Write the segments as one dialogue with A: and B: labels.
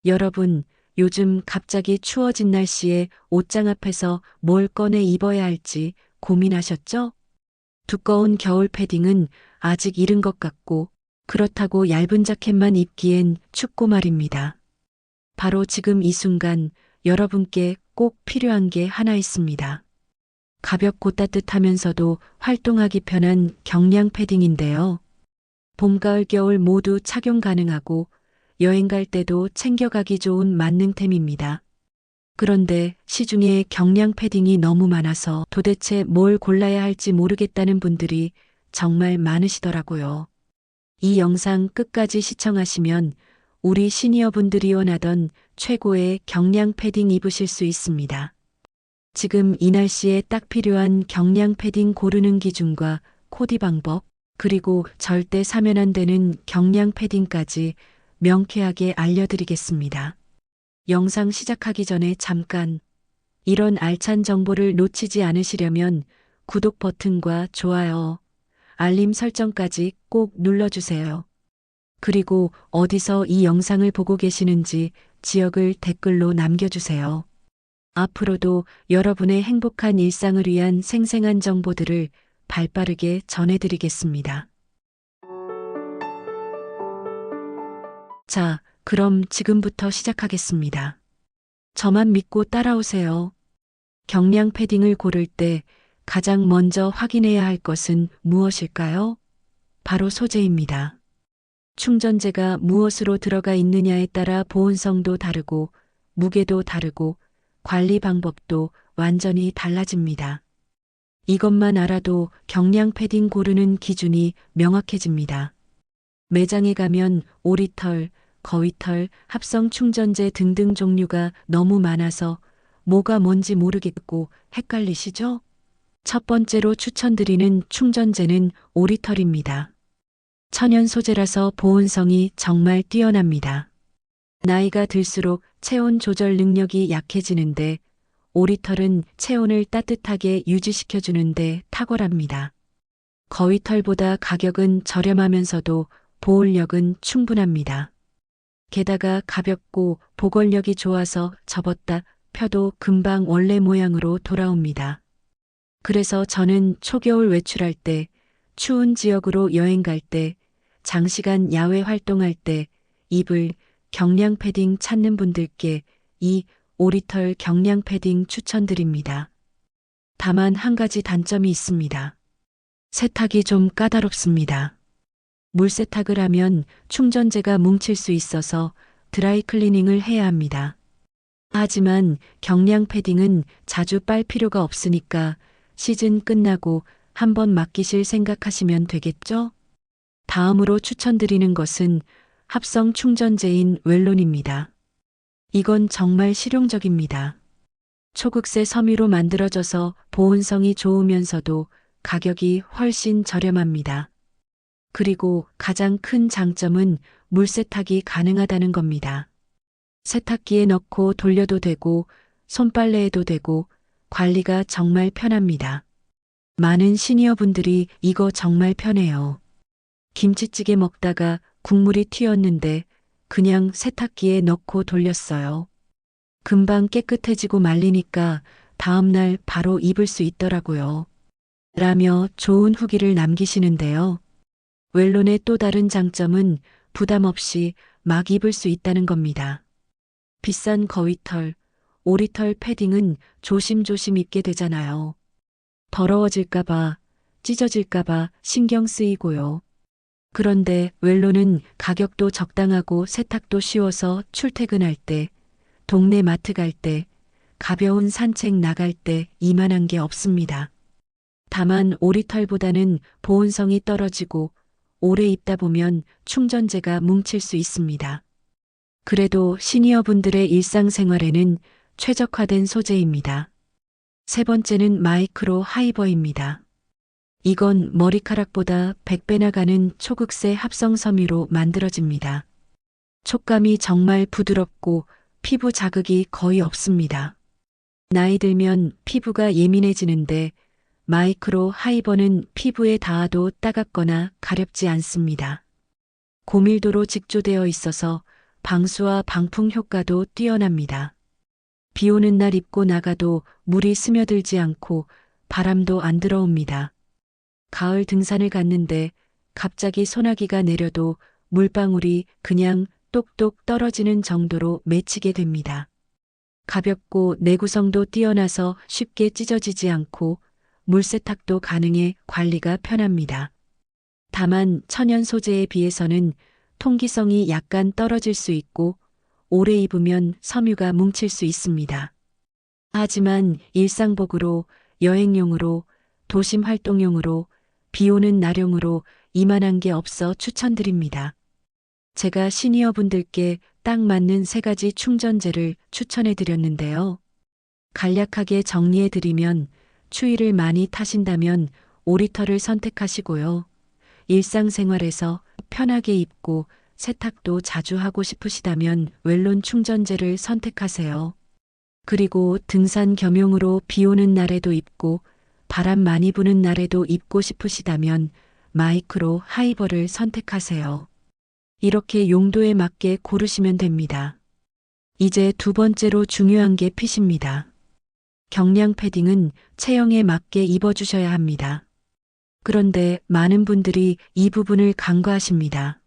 A: 여러분, 요즘 갑자기 추워진 날씨에 옷장 앞에서 뭘 꺼내 입어야 할지 고민하셨죠? 두꺼운 겨울 패딩은 아직 이른 것 같고, 그렇다고 얇은 자켓만 입기엔 춥고 말입니다. 바로 지금 이 순간 여러분께 꼭 필요한 게 하나 있습니다. 가볍고 따뜻하면서도 활동하기 편한 경량 패딩인데요. 봄, 가을, 겨울 모두 착용 가능하고 여행 갈 때도 챙겨가기 좋은 만능템입니다. 그런데 시중에 경량 패딩이 너무 많아서 도대체 뭘 골라야 할지 모르겠다는 분들이 정말 많으시더라고요. 이 영상 끝까지 시청하시면 우리 시니어분들이 원하던 최고의 경량 패딩 입으실 수 있습니다. 지금 이 날씨에 딱 필요한 경량 패딩 고르는 기준과 코디 방법, 그리고 절대 사면 안 되는 경량 패딩까지 명쾌하게 알려드리겠습니다. 영상 시작하기 전에 잠깐, 이런 알찬 정보를 놓치지 않으시려면 구독 버튼과 좋아요, 알림 설정까지 꼭 눌러주세요. 그리고 어디서 이 영상을 보고 계시는지 지역을 댓글로 남겨주세요. 앞으로도 여러분의 행복한 일상을 위한 생생한 정보들을 발빠르게 전해드리겠습니다. 자, 그럼 지금부터 시작하겠습니다. 저만 믿고 따라오세요. 경량 패딩을 고를 때 가장 먼저 확인해야 할 것은 무엇일까요? 바로 소재입니다. 충전재가 무엇으로 들어가 있느냐에 따라 보온성도 다르고 무게도 다르고 관리 방법도 완전히 달라집니다. 이것만 알아도 경량 패딩 고르는 기준이 명확해집니다. 매장에 가면 오리털, 거위털, 합성 충전재 등등 종류가 너무 많아서 뭐가 뭔지 모르겠고 헷갈리시죠? 첫 번째로 추천드리는 충전재는 오리털입니다. 천연 소재라서 보온성이 정말 뛰어납니다. 나이가 들수록 체온 조절 능력이 약해지는데 오리털은 체온을 따뜻하게 유지시켜주는데 탁월합니다. 거위털보다 가격은 저렴하면서도 보온력은 충분합니다. 게다가 가볍고 보관력이 좋아서 접었다 펴도 금방 원래 모양으로 돌아옵니다. 그래서 저는 초겨울 외출할 때, 추운 지역으로 여행 갈 때, 장시간 야외 활동할 때 입을 경량 패딩 찾는 분들께 이 오리털 경량 패딩 추천드립니다. 다만 한 가지 단점이 있습니다. 세탁이 좀 까다롭습니다. 물 세탁을 하면 충전재가 뭉칠 수 있어서 드라이 클리닝을 해야 합니다. 하지만 경량 패딩은 자주 빨 필요가 없으니까 시즌 끝나고 한번 맡기실 생각하시면 되겠죠? 다음으로 추천드리는 것은 합성 충전재인 웰론입니다. 이건 정말 실용적입니다. 초극세 섬유로 만들어져서 보온성이 좋으면서도 가격이 훨씬 저렴합니다. 그리고 가장 큰 장점은 물 세탁이 가능하다는 겁니다. 세탁기에 넣고 돌려도 되고 손빨래해도 되고 관리가 정말 편합니다. 많은 시니어분들이 이거 정말 편해요. 김치찌개 먹다가 국물이 튀었는데 그냥 세탁기에 넣고 돌렸어요. 금방 깨끗해지고 말리니까 다음날 바로 입을 수 있더라고요. 라며 좋은 후기를 남기시는데요. 웰론의 또 다른 장점은 부담 없이 막 입을 수 있다는 겁니다. 비싼 거위털, 오리털 패딩은 조심조심 입게 되잖아요. 더러워질까봐, 찢어질까봐 신경 쓰이고요. 그런데 웰론은 가격도 적당하고 세탁도 쉬워서 출퇴근할 때, 동네 마트 갈 때, 가벼운 산책 나갈 때 이만한 게 없습니다. 다만 오리털보다는 보온성이 떨어지고 오래 입다 보면 충전재가 뭉칠 수 있습니다. 그래도 시니어분들의 일상생활에는 최적화된 소재입니다. 세 번째는 마이크로 하이버입니다. 이건 머리카락보다 100배나 가는 초극세 합성 섬유로 만들어집니다. 촉감이 정말 부드럽고 피부 자극이 거의 없습니다. 나이 들면 피부가 예민해지는데 마이크로 하이버는 피부에 닿아도 따갑거나 가렵지 않습니다. 고밀도로 직조되어 있어서 방수와 방풍 효과도 뛰어납니다. 비 오는 날 입고 나가도 물이 스며들지 않고 바람도 안 들어옵니다. 가을 등산을 갔는데 갑자기 소나기가 내려도 물방울이 그냥 똑똑 떨어지는 정도로 맺히게 됩니다. 가볍고 내구성도 뛰어나서 쉽게 찢어지지 않고 물세탁도 가능해 관리가 편합니다. 다만 천연 소재에 비해서는 통기성이 약간 떨어질 수 있고 오래 입으면 섬유가 뭉칠 수 있습니다. 하지만 일상복으로, 여행용으로, 도심 활동용으로, 비 오는 날용으로 이만한 게 없어 추천드립니다. 제가 시니어분들께 딱 맞는 3가지 충전재를 추천해 드렸는데요. 간략하게 정리해 드리면 추위를 많이 타신다면 5리터를 선택하시고요. 일상생활에서 편하게 입고 세탁도 자주 하고 싶으시다면 웰론 충전재를 선택하세요. 그리고 등산 겸용으로 비 오는 날에도 입고 바람 많이 부는 날에도 입고 싶으시다면 마이크로 하이버를 선택하세요. 이렇게 용도에 맞게 고르시면 됩니다. 이제 2번째로 중요한 게 핏입니다. 경량 패딩은 체형에 맞게 입어주셔야 합니다. 그런데 많은 분들이 이 부분을 간과하십니다.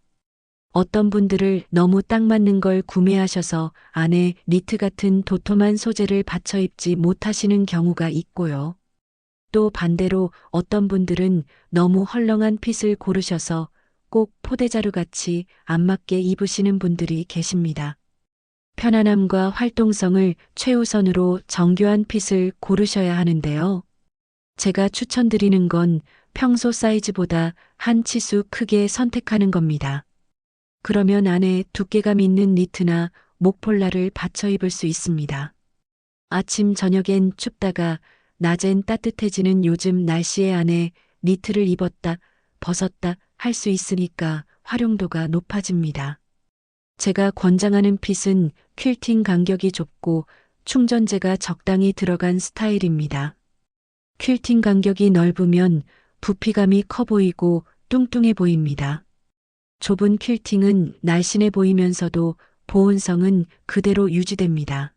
A: 어떤 분들을 너무 딱 맞는 걸 구매하셔서 안에 니트 같은 도톰한 소재를 받쳐 입지 못하시는 경우가 있고요. 또 반대로 어떤 분들은 너무 헐렁한 핏을 고르셔서 꼭 포대자루 같이 안 맞게 입으시는 분들이 계십니다. 편안함과 활동성을 최우선으로 정교한 핏을 고르셔야 하는데요. 제가 추천드리는 건 평소 사이즈보다 한 치수 크게 선택하는 겁니다. 그러면 안에 두께감 있는 니트나 목폴라를 받쳐 입을 수 있습니다. 아침 저녁엔 춥다가 낮엔 따뜻해지는 요즘 날씨에 안에 니트를 입었다, 벗었다 할 수 있으니까 활용도가 높아집니다. 제가 권장하는 핏은 퀼팅 간격이 좁고 충전재가 적당히 들어간 스타일입니다. 퀼팅 간격이 넓으면 부피감이 커 보이고 뚱뚱해 보입니다. 좁은 퀼팅은 날씬해 보이면서도 보온성은 그대로 유지됩니다.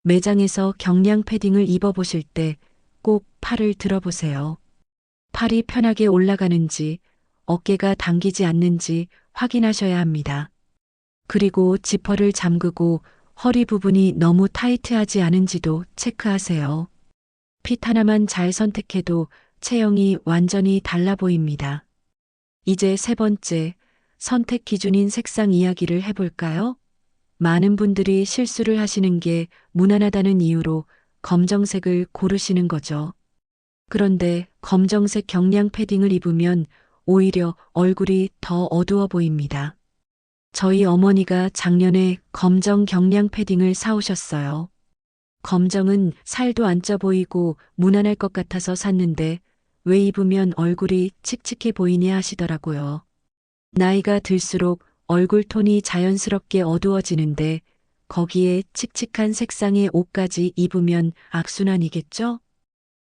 A: 매장에서 경량 패딩을 입어보실 때 꼭 팔을 들어보세요. 팔이 편하게 올라가는지 어깨가 당기지 않는지 확인하셔야 합니다. 그리고 지퍼를 잠그고 허리 부분이 너무 타이트하지 않은지도 체크하세요. 핏 하나만 잘 선택해도 체형이 완전히 달라 보입니다. 이제 3번째, 선택 기준인 색상 이야기를 해볼까요? 많은 분들이 실수를 하시는 게 무난하다는 이유로 검정색을 고르시는 거죠. 그런데 검정색 경량 패딩을 입으면 오히려 얼굴이 더 어두워 보입니다. 저희 어머니가 작년에 검정 경량 패딩을 사오셨어요. 검정은 살도 안 쪄 보이고 무난할 것 같아서 샀는데 왜 입으면 얼굴이 칙칙해 보이냐 하시더라고요. 나이가 들수록 얼굴 톤이 자연스럽게 어두워지는데 거기에 칙칙한 색상의 옷까지 입으면 악순환이겠죠?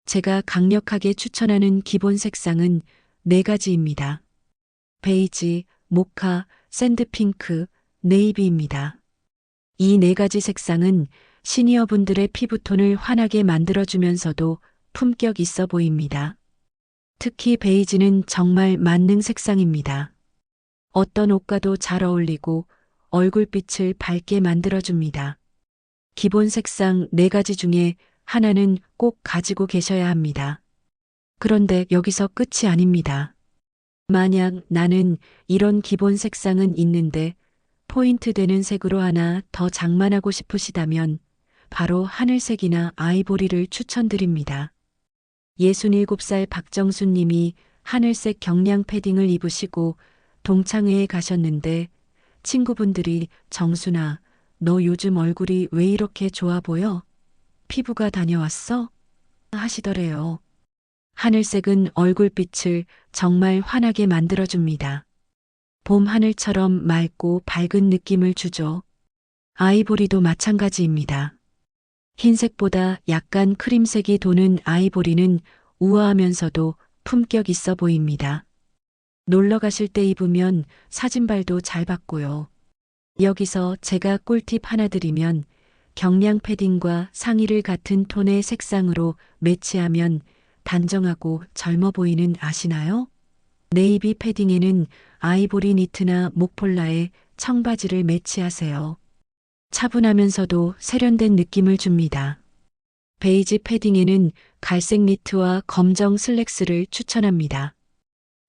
A: 제가 강력하게 추천하는 기본 색상은 4가지입니다. 베이지, 모카, 샌드핑크, 네이비입니다. 이 4가지 색상은 시니어분들의 피부톤을 환하게 만들어주면서도 품격 있어 보입니다. 특히 베이지는 정말 만능 색상입니다. 어떤 옷과도 잘 어울리고 얼굴빛을 밝게 만들어줍니다. 기본 색상 4가지 중에 하나는 꼭 가지고 계셔야 합니다. 그런데 여기서 끝이 아닙니다. 만약 나는 이런 기본 색상은 있는데 포인트 되는 색으로 하나 더 장만하고 싶으시다면 바로 하늘색이나 아이보리를 추천드립니다. 67살 박정수 님이 하늘색 경량 패딩을 입으시고 동창회에 가셨는데 친구분들이 정수나 너 요즘 얼굴이 왜 이렇게 좋아 보여? 피부가 다녀왔어? 하시더래요. 하늘색은 얼굴빛을 정말 환하게 만들어줍니다. 봄 하늘처럼 맑고 밝은 느낌을 주죠. 아이보리도 마찬가지입니다. 흰색보다 약간 크림색이 도는 아이보리는 우아하면서도 품격 있어 보입니다. 놀러 가실 때 입으면 사진발도 잘 받고요. 여기서 제가 꿀팁 하나 드리면 경량 패딩과 상의를 같은 톤의 색상으로 매치하면 단정하고 젊어 보이는 아시나요? 네이비 패딩에는 아이보리 니트나 목폴라에 청바지를 매치하세요. 차분하면서도 세련된 느낌을 줍니다. 베이지 패딩에는 갈색 니트와 검정 슬랙스를 추천합니다.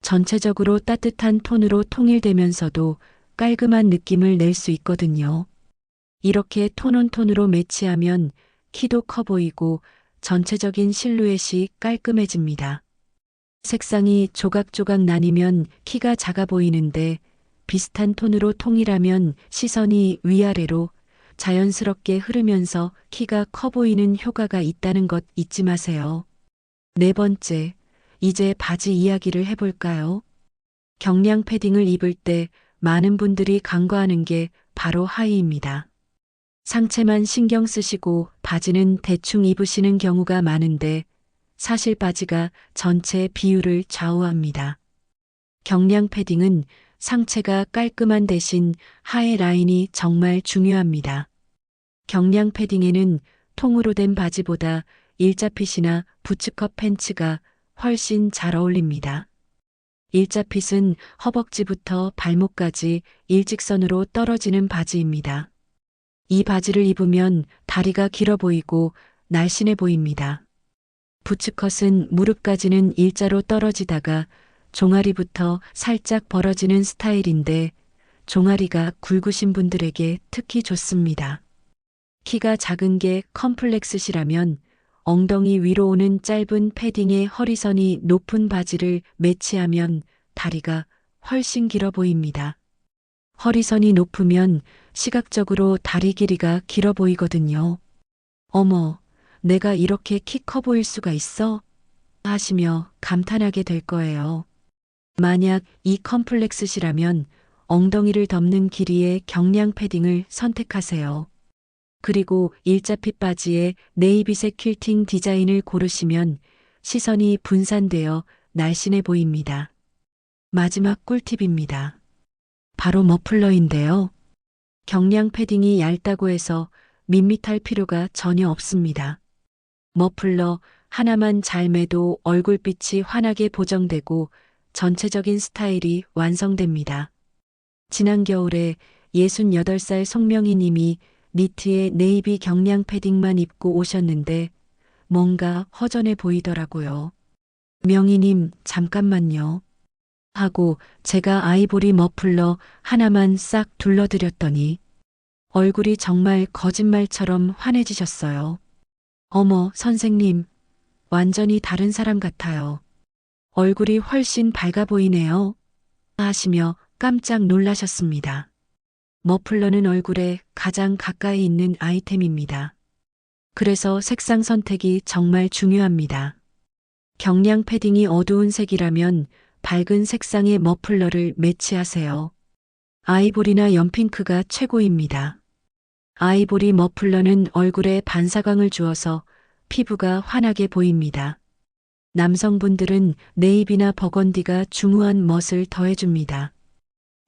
A: 전체적으로 따뜻한 톤으로 통일되면서도 깔끔한 느낌을 낼 수 있거든요. 이렇게 톤온톤으로 매치하면 키도 커 보이고 전체적인 실루엣이 깔끔해집니다. 색상이 조각조각 나뉘면 키가 작아 보이는데 비슷한 톤으로 통일하면 시선이 위아래로 자연스럽게 흐르면서 키가 커 보이는 효과가 있다는 것 잊지 마세요. 네 번째, 이제 바지 이야기를 해볼까요? 경량 패딩을 입을 때 많은 분들이 간과하는 게 바로 하의입니다. 상체만 신경 쓰시고 바지는 대충 입으시는 경우가 많은데 사실 바지가 전체 비율을 좌우합니다. 경량 패딩은 상체가 깔끔한 대신 하의 라인이 정말 중요합니다. 경량 패딩에는 통으로 된 바지보다 일자핏이나 부츠컷 팬츠가 훨씬 잘 어울립니다. 일자핏은 허벅지부터 발목까지 일직선으로 떨어지는 바지입니다. 이 바지를 입으면 다리가 길어 보이고 날씬해 보입니다. 부츠컷은 무릎까지는 일자로 떨어지다가 종아리부터 살짝 벌어지는 스타일인데 종아리가 굵으신 분들에게 특히 좋습니다. 키가 작은 게 컴플렉스시라면 엉덩이 위로 오는 짧은 패딩에 허리선이 높은 바지를 매치하면 다리가 훨씬 길어 보입니다. 허리선이 높으면 시각적으로 다리 길이가 길어 보이거든요. 어머, 내가 이렇게 키 커 보일 수가 있어? 하시며 감탄하게 될 거예요. 만약 이 컴플렉스시라면 엉덩이를 덮는 길이의 경량 패딩을 선택하세요. 그리고 일자핏 바지에 네이비색 퀼팅 디자인을 고르시면 시선이 분산되어 날씬해 보입니다. 마지막 꿀팁입니다. 바로 머플러인데요. 경량 패딩이 얇다고 해서 밋밋할 필요가 전혀 없습니다. 머플러 하나만 잘 매도 얼굴빛이 환하게 보정되고 전체적인 스타일이 완성됩니다. 지난 겨울에 68살 송명희 님이 니트에 네이비 경량 패딩만 입고 오셨는데 뭔가 허전해 보이더라고요. 명희님, 잠깐만요. 하고 제가 아이보리 머플러 하나만 싹 둘러드렸더니 얼굴이 정말 거짓말처럼 환해지셨어요. 어머, 선생님, 완전히 다른 사람 같아요. 얼굴이 훨씬 밝아 보이네요. 하시며 깜짝 놀라셨습니다. 머플러는 얼굴에 가장 가까이 있는 아이템입니다. 그래서 색상 선택이 정말 중요합니다. 경량 패딩이 어두운 색이라면 밝은 색상의 머플러를 매치하세요. 아이보리나 연핑크가 최고입니다. 아이보리 머플러는 얼굴에 반사광을 주어서 피부가 환하게 보입니다. 남성분들은 네이비나 버건디가 중후한 멋을 더해줍니다.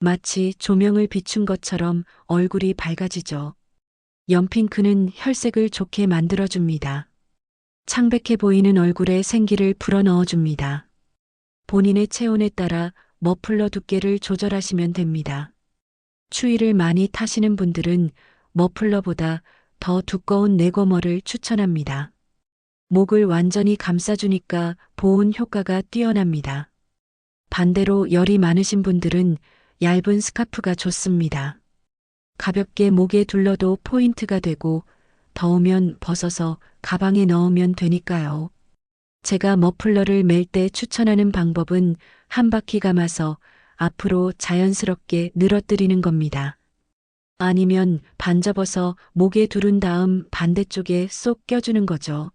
A: 마치 조명을 비춘 것처럼 얼굴이 밝아지죠. 연핑크는 혈색을 좋게 만들어줍니다. 창백해 보이는 얼굴에 생기를 불어넣어줍니다. 본인의 체온에 따라 머플러 두께를 조절하시면 됩니다. 추위를 많이 타시는 분들은 머플러보다 더 두꺼운 내거머를 추천합니다. 목을 완전히 감싸주니까 보온 효과가 뛰어납니다. 반대로 열이 많으신 분들은 얇은 스카프가 좋습니다. 가볍게 목에 둘러도 포인트가 되고 더우면 벗어서 가방에 넣으면 되니까요. 제가 머플러를 멜 때 추천하는 방법은 한 바퀴 감아서 앞으로 자연스럽게 늘어뜨리는 겁니다. 아니면 반 접어서 목에 두른 다음 반대쪽에 쏙 껴주는 거죠.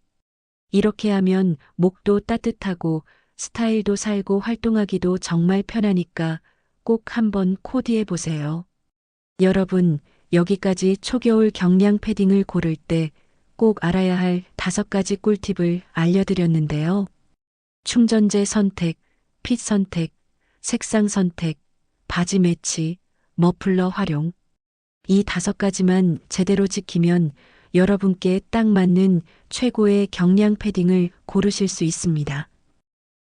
A: 이렇게 하면 목도 따뜻하고 스타일도 살고 활동하기도 정말 편하니까 꼭 한번 코디해 보세요. 여러분, 여기까지 초겨울 경량 패딩을 고를 때 꼭 알아야 할 5가지 꿀팁을 알려드렸는데요. 충전재 선택, 핏 선택, 색상 선택, 바지 매치, 머플러 활용. 이 5가지만 제대로 지키면 여러분께 딱 맞는 최고의 경량 패딩을 고르실 수 있습니다.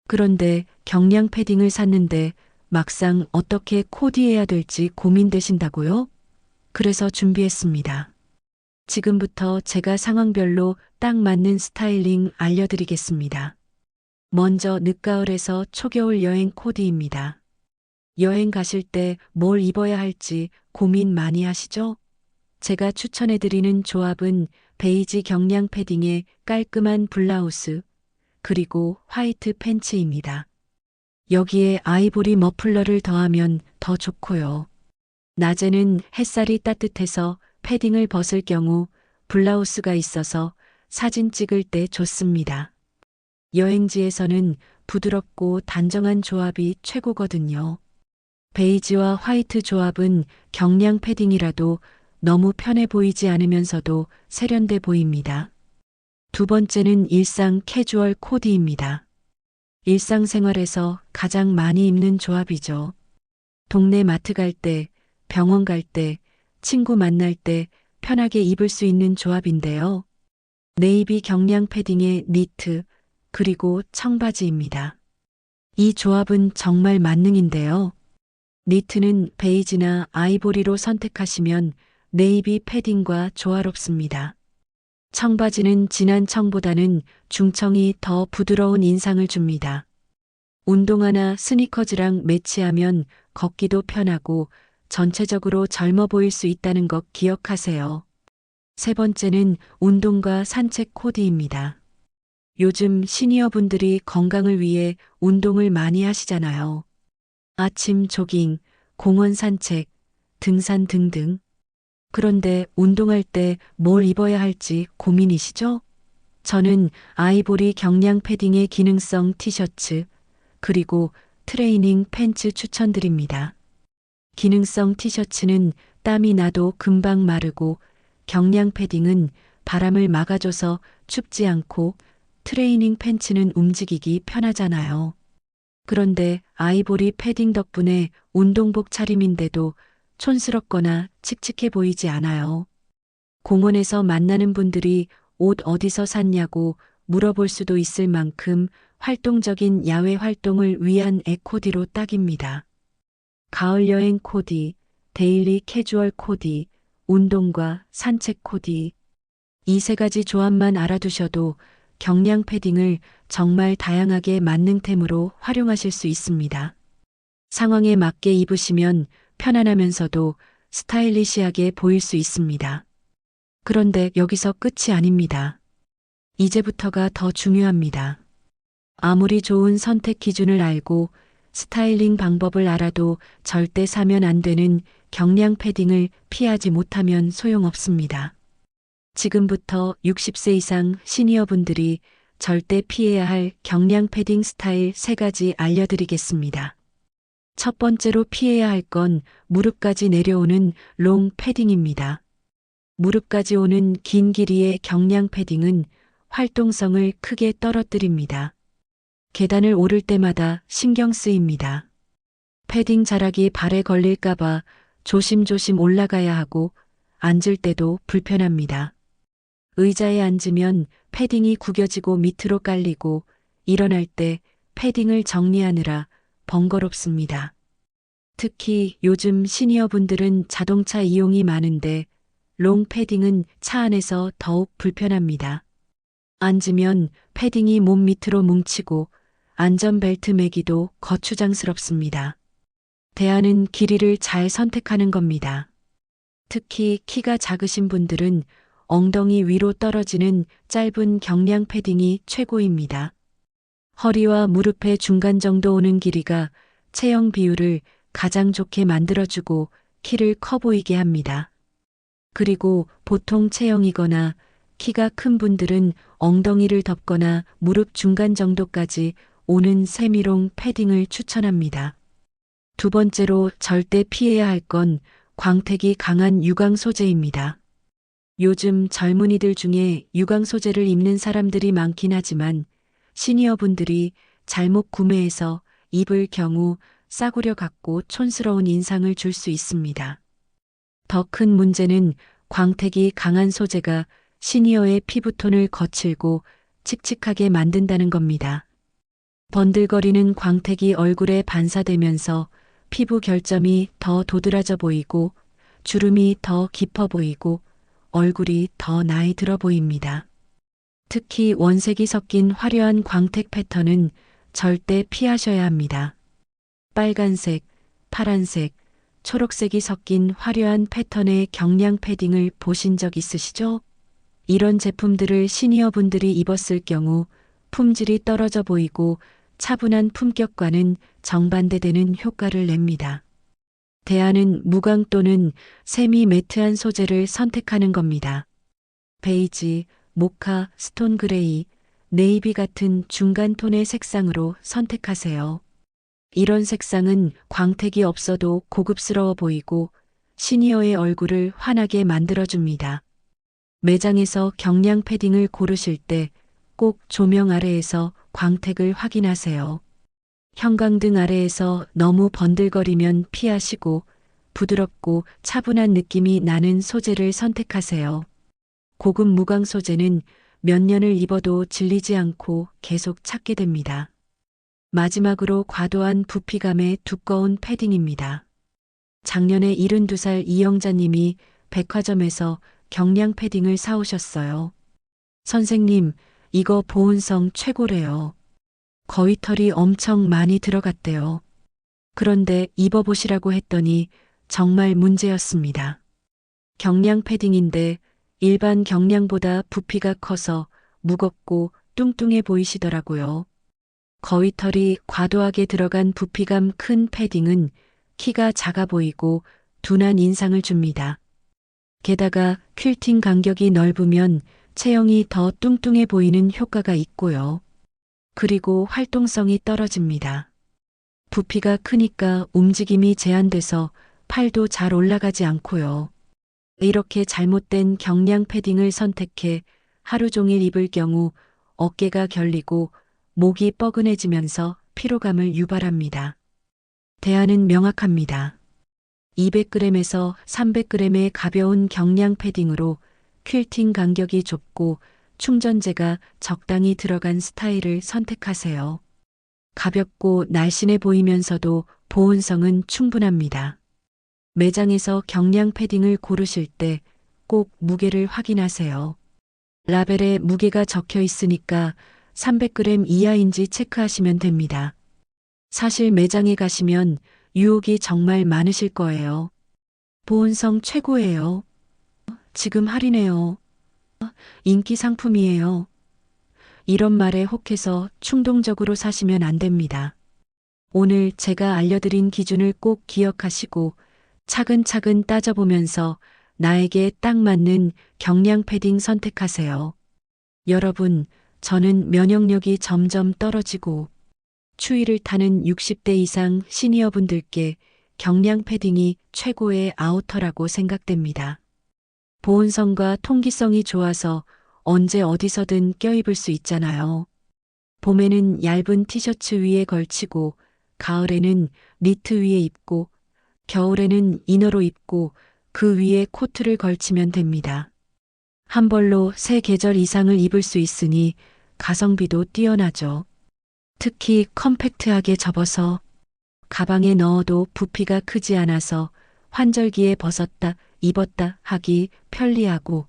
A: 그런데 경량 패딩을 샀는데 막상 어떻게 코디해야 될지 고민되신다고요? 그래서 준비했습니다. 지금부터 제가 상황별로 딱 맞는 스타일링 알려드리겠습니다. 먼저 늦가을에서 초겨울 여행 코디입니다. 여행 가실 때 뭘 입어야 할지 고민 많이 하시죠? 제가 추천해드리는 조합은 베이지 경량 패딩에 깔끔한 블라우스, 그리고 화이트 팬츠입니다. 여기에 아이보리 머플러를 더하면 더 좋고요. 낮에는 햇살이 따뜻해서 패딩을 벗을 경우 블라우스가 있어서 사진 찍을 때 좋습니다. 여행지에서는 부드럽고 단정한 조합이 최고거든요. 베이지와 화이트 조합은 경량 패딩이라도 너무 편해 보이지 않으면서도 세련돼 보입니다. 두 번째는 일상 캐주얼 코디입니다. 일상생활에서 가장 많이 입는 조합이죠. 동네 마트 갈 때, 병원 갈 때, 친구 만날 때 편하게 입을 수 있는 조합인데요. 네이비 경량 패딩에 니트, 그리고 청바지입니다. 이 조합은 정말 만능인데요. 니트는 베이지나 아이보리로 선택하시면 네이비 패딩과 조화롭습니다. 청바지는 진한 청보다는 중청이 더 부드러운 인상을 줍니다. 운동화나 스니커즈랑 매치하면 걷기도 편하고 전체적으로 젊어 보일 수 있다는 것 기억하세요. 세 번째는 운동과 산책 코디입니다. 요즘 시니어분들이 건강을 위해 운동을 많이 하시잖아요. 아침 조깅, 공원 산책, 등산 등등. 그런데 운동할 때 뭘 입어야 할지 고민이시죠? 저는 아이보리 경량 패딩의 기능성 티셔츠, 그리고 트레이닝 팬츠 추천드립니다. 기능성 티셔츠는 땀이 나도 금방 마르고 경량 패딩은 바람을 막아줘서 춥지 않고 트레이닝 팬츠는 움직이기 편하잖아요. 그런데 아이보리 패딩 덕분에 운동복 차림인데도 촌스럽거나 칙칙해 보이지 않아요. 공원에서 만나는 분들이 옷 어디서 샀냐고 물어볼 수도 있을 만큼 활동적인 야외 활동을 위한 에코디로 딱입니다. 가을 여행 코디, 데일리 캐주얼 코디, 운동과 산책 코디. 이 3가지 조합만 알아두셔도 경량 패딩을 정말 다양하게 만능템으로 활용하실 수 있습니다. 상황에 맞게 입으시면 편안하면서도 스타일리시하게 보일 수 있습니다. 그런데 여기서 끝이 아닙니다. 이제부터가 더 중요합니다. 아무리 좋은 선택 기준을 알고 스타일링 방법을 알아도 절대 사면 안 되는 경량 패딩을 피하지 못하면 소용없습니다. 지금부터 60세 이상 시니어분들이 절대 피해야 할 경량 패딩 스타일 3가지 알려드리겠습니다. 첫 번째로 피해야 할 건 무릎까지 내려오는 롱 패딩입니다. 무릎까지 오는 긴 길이의 경량 패딩은 활동성을 크게 떨어뜨립니다. 계단을 오를 때마다 신경 쓰입니다. 패딩 자락이 발에 걸릴까봐 조심조심 올라가야 하고 앉을 때도 불편합니다. 의자에 앉으면 패딩이 구겨지고 밑으로 깔리고 일어날 때 패딩을 정리하느라 번거롭습니다. 특히 요즘 시니어분들은 자동차 이용이 많은데 롱 패딩은 차 안에서 더욱 불편합니다. 앉으면 패딩이 몸 밑으로 뭉치고 안전벨트 매기도 거추장스럽습니다. 대안은 길이를 잘 선택하는 겁니다. 특히 키가 작으신 분들은 엉덩이 위로 떨어지는 짧은 경량 패딩이 최고입니다. 허리와 무릎의 중간 정도 오는 길이가 체형 비율을 가장 좋게 만들어주고 키를 커 보이게 합니다. 그리고 보통 체형이거나 키가 큰 분들은 엉덩이를 덮거나 무릎 중간 정도까지 오는 세미롱 패딩을 추천합니다. 두 번째로 절대 피해야 할 건 광택이 강한 유광 소재입니다. 요즘 젊은이들 중에 유광 소재를 입는 사람들이 많긴 하지만 시니어분들이 잘못 구매해서 입을 경우 싸구려 같고 촌스러운 인상을 줄 수 있습니다. 더 큰 문제는 광택이 강한 소재가 시니어의 피부톤을 거칠고 칙칙하게 만든다는 겁니다. 번들거리는 광택이 얼굴에 반사되면서 피부 결점이 더 도드라져 보이고 주름이 더 깊어 보이고 얼굴이 더 나이 들어 보입니다. 특히 원색이 섞인 화려한 광택 패턴은 절대 피하셔야 합니다. 빨간색, 파란색, 초록색이 섞인 화려한 패턴의 경량 패딩을 보신 적 있으시죠? 이런 제품들을 시니어분들이 입었을 경우 품질이 떨어져 보이고 차분한 품격과는 정반대되는 효과를 냅니다. 대안은 무광 또는 세미 매트한 소재를 선택하는 겁니다. 베이지, 모카, 스톤 그레이, 네이비 같은 중간 톤의 색상으로 선택하세요. 이런 색상은 광택이 없어도 고급스러워 보이고 시니어의 얼굴을 환하게 만들어줍니다. 매장에서 경량 패딩을 고르실 때 꼭 조명 아래에서 광택을 확인하세요. 형광등 아래에서 너무 번들거리면 피하시고 부드럽고 차분한 느낌이 나는 소재를 선택하세요. 고급 무광 소재는 몇 년을 입어도 질리지 않고 계속 찾게 됩니다. 마지막으로 과도한 부피감의 두꺼운 패딩입니다. 작년에 72살 이영자님이 백화점에서 경량 패딩을 사오셨어요. 선생님, 이거 보온성 최고래요. 거위털이 엄청 많이 들어갔대요. 그런데 입어보시라고 했더니 정말 문제였습니다. 경량 패딩인데 일반 경량보다 부피가 커서 무겁고 뚱뚱해 보이시더라고요. 거위털이 과도하게 들어간 부피감 큰 패딩은 키가 작아 보이고 둔한 인상을 줍니다. 게다가 퀼팅 간격이 넓으면 체형이 더 뚱뚱해 보이는 효과가 있고요. 그리고 활동성이 떨어집니다. 부피가 크니까 움직임이 제한돼서 팔도 잘 올라가지 않고요. 이렇게 잘못된 경량 패딩을 선택해 하루 종일 입을 경우 어깨가 결리고 목이 뻐근해지면서 피로감을 유발합니다. 대안은 명확합니다. 200g에서 300g의 가벼운 경량 패딩으로 퀼팅 간격이 좁고 충전재가 적당히 들어간 스타일을 선택하세요. 가볍고 날씬해 보이면서도 보온성은 충분합니다. 매장에서 경량 패딩을 고르실 때 꼭 무게를 확인하세요. 라벨에 무게가 적혀 있으니까 300g 이하인지 체크하시면 됩니다. 사실 매장에 가시면 유혹이 정말 많으실 거예요. 보온성 최고예요. 지금 할인해요. 인기 상품이에요. 이런 말에 혹해서 충동적으로 사시면 안 됩니다. 오늘 제가 알려드린 기준을 꼭 기억하시고 차근차근 따져보면서 나에게 딱 맞는 경량 패딩 선택하세요. 여러분, 저는 면역력이 점점 떨어지고 추위를 타는 60대 이상 시니어분들께 경량 패딩이 최고의 아우터라고 생각됩니다. 보온성과 통기성이 좋아서 언제 어디서든 껴입을 수 있잖아요. 봄에는 얇은 티셔츠 위에 걸치고, 가을에는 니트 위에 입고, 겨울에는 이너로 입고 그 위에 코트를 걸치면 됩니다. 한 벌로 3계절 이상을 입을 수 있으니 가성비도 뛰어나죠. 특히 컴팩트하게 접어서 가방에 넣어도 부피가 크지 않아서 환절기에 벗었다 입었다 하기 편리하고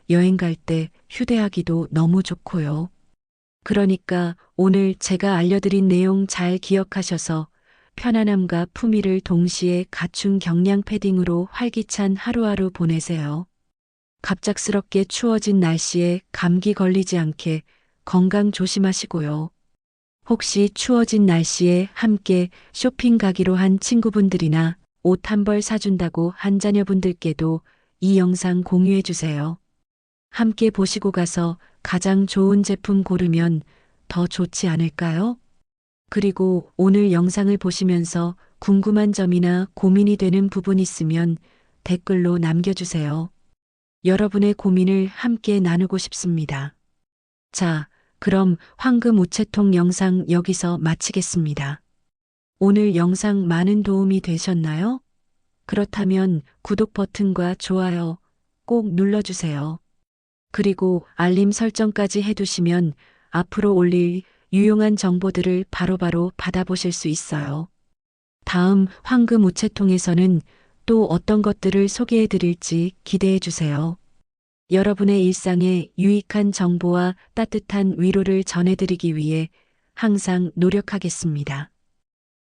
A: 여행 갈 때 휴대하기도 너무 좋고요. 그러니까 오늘 제가 알려드린 내용 잘 기억하셔서 편안함과 품위를 동시에 갖춘 경량 패딩으로 활기찬 하루하루 보내세요. 갑작스럽게 추워진 날씨에 감기 걸리지 않게 건강 조심하시고요. 혹시 추워진 날씨에 함께 쇼핑 가기로 한 친구분들이나 옷 한 벌 사준다고 한 자녀분들께도 이 영상 공유해 주세요. 함께 보시고 가서 가장 좋은 제품 고르면 더 좋지 않을까요? 그리고 오늘 영상을 보시면서 궁금한 점이나 고민이 되는 부분 있으면 댓글로 남겨주세요. 여러분의 고민을 함께 나누고 싶습니다. 자, 그럼 황금 우체통 영상 여기서 마치겠습니다. 오늘 영상 많은 도움이 되셨나요? 그렇다면 구독 버튼과 좋아요 꼭 눌러주세요. 그리고 알림 설정까지 해두시면 앞으로 올릴 유용한 정보들을 바로바로 받아보실 수 있어요. 다음 황금 우체통에서는 또 어떤 것들을 소개해 드릴지 기대해 주세요. 여러분의 일상에 유익한 정보와 따뜻한 위로를 전해드리기 위해 항상 노력하겠습니다.